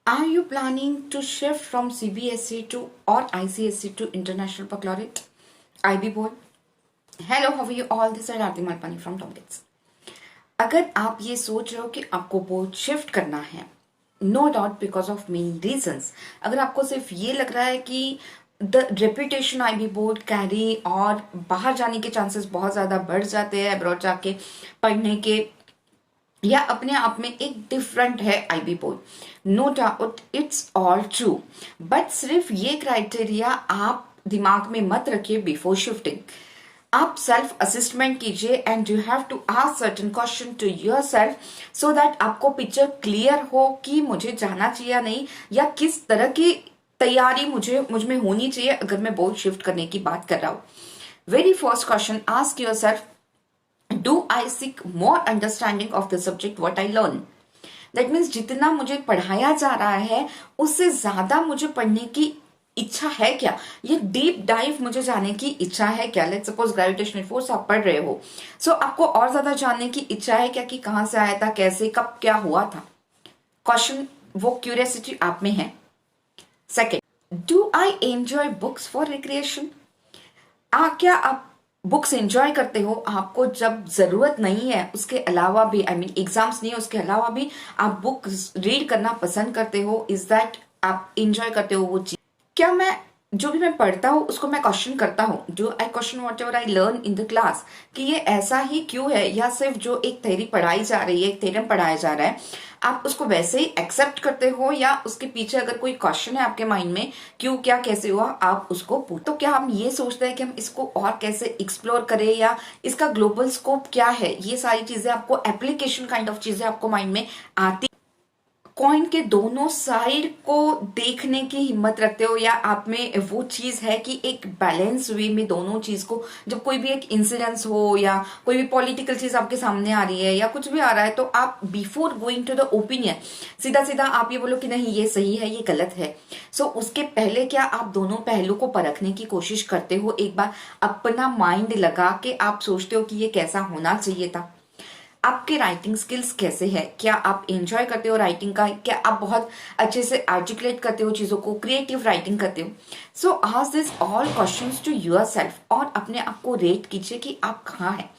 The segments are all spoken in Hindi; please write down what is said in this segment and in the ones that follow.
Are you planning to shift from CBSE to or ICSE to International Baccalaureate? IB Board? Hello, how are you all? This is Aarti Malpani from Tomkins. अगर आप ये सोच रहे हो कि आपको बोर्ड शिफ्ट करना है, no doubt because of many reasons, अगर आपको सिर्फ ये लग रहा है कि the reputation IB board carry और बाहर जाने के चांसेस बहुत ज्यादा बढ़ जाते हैं अब्रॉड जाके पढ़ने के, या अपने आप में एक डिफरेंट है IB board, no doubt it's all true, but सिर्फ ये क्राइटेरिया आप दिमाग में मत रखिए बिफोर शिफ्टिंग. आप सेल्फ असिस्टमेंट कीजिए and you have to ask certain question to yourself so that आपको पिक्चर क्लियर हो कि मुझे जाना चाहिए या नहीं, या किस तरह की तैयारी मुझ में होनी चाहिए अगर मैं बोर्ड शिफ्ट करने की बात कर रहा हूं. Very first question, ask yourself, do I seek more understanding of the subject what I learn? That means जितना मुझे पढ़ाया जा रहा है उससे ज्यादा मुझे पढ़ने की इच्छा है क्या, ये डीप डाइव मुझे जाने की इच्छा है क्या. लेट्स सपोज ग्रेविटेशनल फोर्स आप पढ़ रहे हो, सो आपको और ज्यादा जानने की इच्छा है क्या कि कहां से आया था, कैसे, कब, क्या हुआ था. क्वेश्चन, वो क्यूरियोसिटी आप में है. Second, do I enjoy books for recreation? क्या आप बुक्स एंजॉय करते हो? आपको जब जरूरत नहीं है उसके अलावा भी, आई मीन एग्जाम्स नहीं है उसके अलावा भी आप बुक रीड करना पसंद करते हो? इज दैट आप एंजॉय करते हो वो चीज? क्या मैं जो भी मैं पढ़ता हूँ उसको मैं क्वेश्चन करता हूँ? Do I question what ever I learn in the class, कि ये ऐसा ही क्यों है, या सिर्फ जो एक थ्योरी पढ़ाई जा रही है, एक थ्योरम पढ़ाया जा रहा है, आप उसको वैसे ही एक्सेप्ट करते हो, या उसके पीछे अगर कोई क्वेश्चन है आपके माइंड में, क्यों, क्या, कैसे हुआ, आप उसको पूछो. तो क्या हम ये सोचते हैं कि हम इसको और कैसे एक्सप्लोर करें, या इसका ग्लोबल स्कोप क्या है, ये सारी चीजें आपको, एप्लीकेशन काइंड ऑफ चीजें आपको माइंड में आती. कॉइन के दोनों साइड को देखने की हिम्मत रखते हो, या आप में वो चीज है कि एक बैलेंस वे में दोनों चीज को, जब कोई भी एक इंसिडेंस हो या कोई भी पॉलिटिकल चीज आपके सामने आ रही है या कुछ भी आ रहा है, तो आप before going to the opinion सीधा सीधा आप ये बोलो कि नहीं ये सही है, ये गलत है. सो उसके पहले क्या आप दोनों पहलू को परखने की कोशिश करते हो? एक बार अपना माइंड लगा के आप सोचते हो कि ये कैसा होना चाहिए था. आपके राइटिंग स्किल्स कैसे है? क्या आप एंजॉय करते हो राइटिंग का? क्या आप बहुत अच्छे से आर्टिकुलेट करते हो चीजों को, क्रिएटिव राइटिंग करते हो? So ask this all questions to yourself और अपने आप को रेट कीजिए कि आप कहाँ हैं.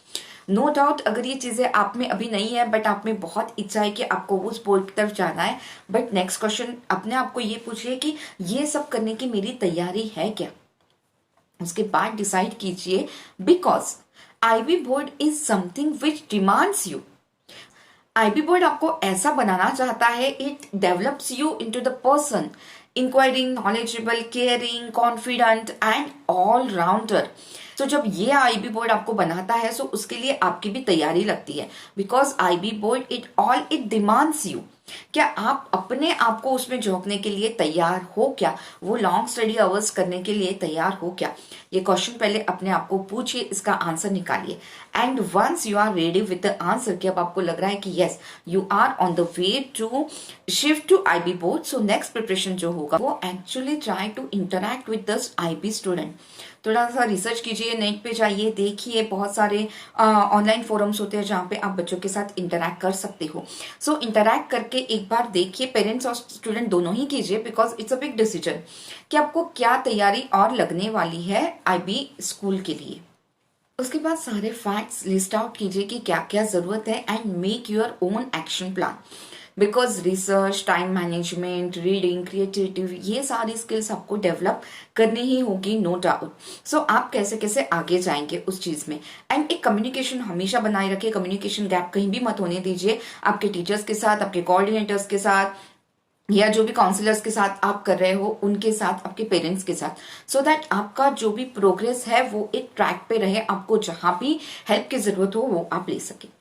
नो डाउट अगर ये चीजें आप में अभी नहीं है, बट आप में बहुत इच्छा है कि आपको उस बोर्ड की तरफ जाना है, बट नेक्स्ट क्वेश्चन अपने आप को ये पूछिए कि ये सब करने की मेरी तैयारी है क्या. उसके बाद डिसाइड कीजिए, because IB board is something which demands you. IB board आपको ऐसा बनाना चाहता है, it develops you into the person enquiring, knowledgeable, caring, confident and all rounder. तो जब ये IB बोर्ड आपको बनाता है, सो उसके लिए आपकी भी तैयारी लगती है, because IB board it demands you. क्या आप अपने आप को उसमें झोंकने के लिए तैयार हो क्या? वो लॉन्ग स्टडी आवर्स करने के लिए तैयार हो क्या? ये क्वेश्चन पहले अपने आप को पूछिए, इसका आंसर निकालिए. And once you are ready with the answer, कि अब आपको लग रहा है कि yes you are on the way to shift to IB board, so next preparation जो होगा वो actually try to interact with this IB student. थोड़ा सा रिसर्च कीजिए, नेट पे जाइए, देखिए, बहुत सारे ऑनलाइन फोरम्स होते हैं जहाँ पे आप बच्चों के साथ इंटरैक्ट कर सकते हो. सो इंटरैक्ट करके एक बार देखिए, पेरेंट्स और स्टूडेंट दोनों ही कीजिए, because it's a big decision कि आपको क्या तैयारी और लगने वाली है IB स्कूल के लिए. उसके बाद सारे फैक्ट्स लिस्ट आउट कीजिए कि क्या क्या जरूरत है and make your own action plan, because research, time management, reading, creativity, ये सारी स्किल्स आपको डेवलप करनी ही होगी, नो डाउट. सो आप कैसे कैसे आगे जाएंगे उस चीज में. एंड एक कम्युनिकेशन हमेशा बनाए रखिए, कम्युनिकेशन गैप कहीं भी मत होने दीजिए, आपके टीचर्स के साथ, आपके कोऑर्डिनेटर्स के साथ, या जो भी काउंसलर्स के साथ आप कर रहे हो उनके साथ, आपके पेरेंट्स के साथ, सो दैट आपका जो भी प्रोग्रेस है वो एक ट्रैक पे रहे, आपको जहां भी हेल्प की जरूरत हो वो आप ले सके.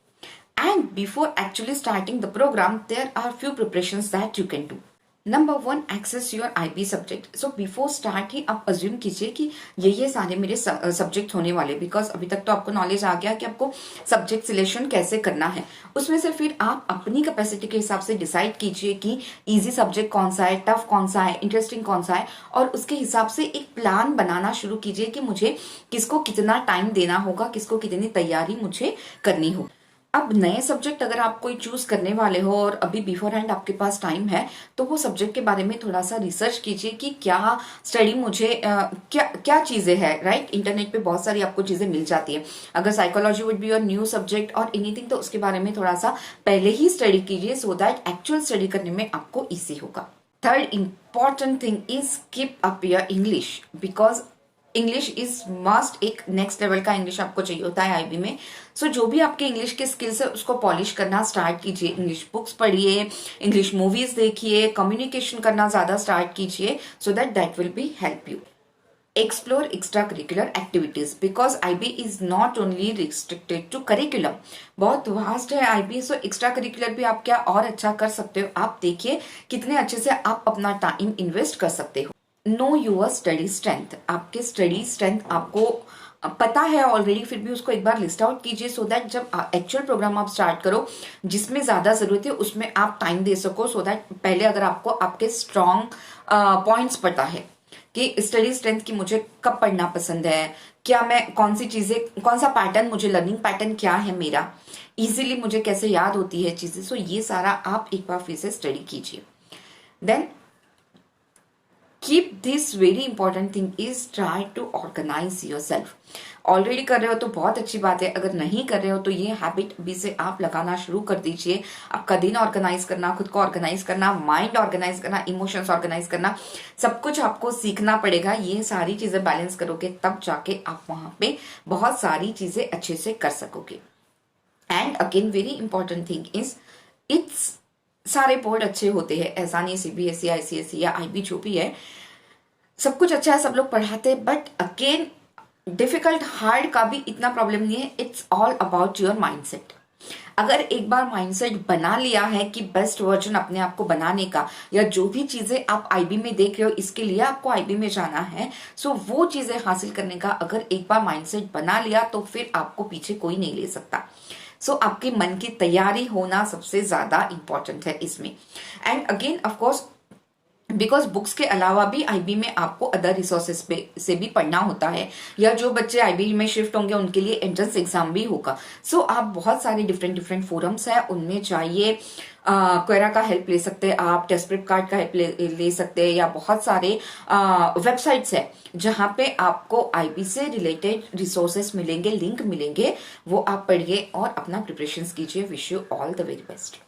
And before actually starting the program, there are few preparations that you can do. Number 1, access your IB subject. So before start ही आप assume कीजिए कि ये सारे मेरे सब्जेक्ट होने वाले, बिकॉज अभी तक तो आपको नॉलेज आ गया कि आपको सब्जेक्ट सिलेक्शन कैसे करना है. उसमें से फिर आप अपनी कैपेसिटी के हिसाब से डिसाइड कीजिए कि इजी सब्जेक्ट कौन सा है, टफ कौन सा है, इंटरेस्टिंग कौन सा है, और उसके हिसाब से एक प्लान बनाना शुरू कीजिए कि मुझे किसको कितना टाइम देना होगा, किसको कितनी तैयारी मुझे करनी होगी. अब नए सब्जेक्ट अगर आप कोई चूज करने वाले हो और अभी बिफोर हैंड आपके पास टाइम है, तो वो सब्जेक्ट के बारे में थोड़ा सा रिसर्च कीजिए कि क्या स्टडी मुझे क्या क्या चीजें हैं, राइट। इंटरनेट पे बहुत सारी आपको चीजें मिल जाती है। अगर psychology would be your new subject और एनीथिंग, तो उसके बारे में थोड़ा सा पहले ही स्टडी कीजिए, सो दैट एक्चुअल स्टडी करने में आपको ईजी होगा। Third important thing is keep up your English, because English is must. एक नेक्स्ट लेवल का इंग्लिश आपको चाहिए होता है आईबी में। सो जो भी आपके इंग्लिश के स्किल्स है उसको पॉलिश करना स्टार्ट कीजिए। इंग्लिश बुक्स पढ़िए, इंग्लिश मूवीज देखिए, कम्युनिकेशन करना ज्यादा स्टार्ट कीजिए, so that that will be help you. Explore extra curricular activities, because IB is not only restricted to curriculum. बहुत वास्ट है आईबी, सो एक्स्ट्रा करिकुलर भी आप क्या और अच्छा कर सकते हो। आप देखिए कितने अच्छे से आप अपना टाइम इन्वेस्ट कर सकते हो। नो यूर स्टडी स्ट्रेंथ, आपके स्टडी स्ट्रेंथ आपको पता है ऑलरेडी, फिर भी उसको एक बार लिस्ट आउट कीजिए, सो दैट जब एक्चुअल प्रोग्राम आप स्टार्ट करो जिसमें ज्यादा जरूरत है उसमें आप टाइम दे सको, सो दैट पहले अगर आपको आपके स्ट्रॉन्ग पॉइंट्स पता है कि स्टडी स्ट्रेंथ की मुझे कब पढ़ना पसंद है, क्या मैं कौन सी चीजें, कौन सा पैटर्न, मुझे लर्निंग पैटर्न क्या है मेरा, इजीली मुझे कैसे याद होती है चीजें, सो ये सारा आप एक बार फिर से स्टडी कीजिए। Then keep this very important thing is try to organise yourself. Already कर रहे हो तो बहुत अच्छी बात है, अगर नहीं कर रहे हो तो ये हैबिट अभी से आप लगाना शुरू कर दीजिए। आपका दिन ऑर्गेनाइज करना, खुद को ऑर्गेनाइज करना, माइंड ऑर्गेनाइज करना, इमोशंस ऑर्गेनाइज करना, सब कुछ आपको सीखना पड़ेगा। ये सारी चीजें बैलेंस करोगे तब जाके आप वहां पे बहुत सारी चीजें अच्छे से कर सकोगे। And again very important thing is it's सारे बोर्ड अच्छे होते हैं, ऐसा नहीं सीबीएसई आईसीएसई या आईबी जो भी है सब कुछ अच्छा है, सब लोग पढ़ाते हैं, बट अगेन डिफिकल्ट हार्ड का भी इतना प्रॉब्लम नहीं है। It's all about your mindset. अगर एक बार माइंडसेट बना लिया है कि बेस्ट वर्जन अपने आप को बनाने का, या जो भी चीजें आप आईबी में देख रहे हो इसके लिए आपको आईबी में जाना है, सो वो चीजें हासिल करने का अगर एक बार माइंडसेट बना लिया तो फिर आपको पीछे कोई नहीं ले सकता। सो आपके मन की तैयारी होना सबसे ज्यादा इंपॉर्टेंट है इसमें। And again of course because books के अलावा भी आईबी में आपको अदर रिसोर्सेज से भी पढ़ना होता है, या जो बच्चे आईबी में शिफ्ट होंगे उनके लिए एंट्रेंस एग्जाम भी होगा। सो आप बहुत सारे डिफरेंट फोरम्स है उनमें जाइए, क्वेरा का हेल्प ले सकते हैं आप, टेस्टप्रिप कार्ड का हेल्प ले सकते हैं, या बहुत सारे वेबसाइट्स है जहां पे आपको आईबी से रिलेटेड रिसोर्सेस मिलेंगे, लिंक मिलेंगे, वो आप पढ़िए और अपना प्रिपरेशन कीजिए। Wish you all the very best.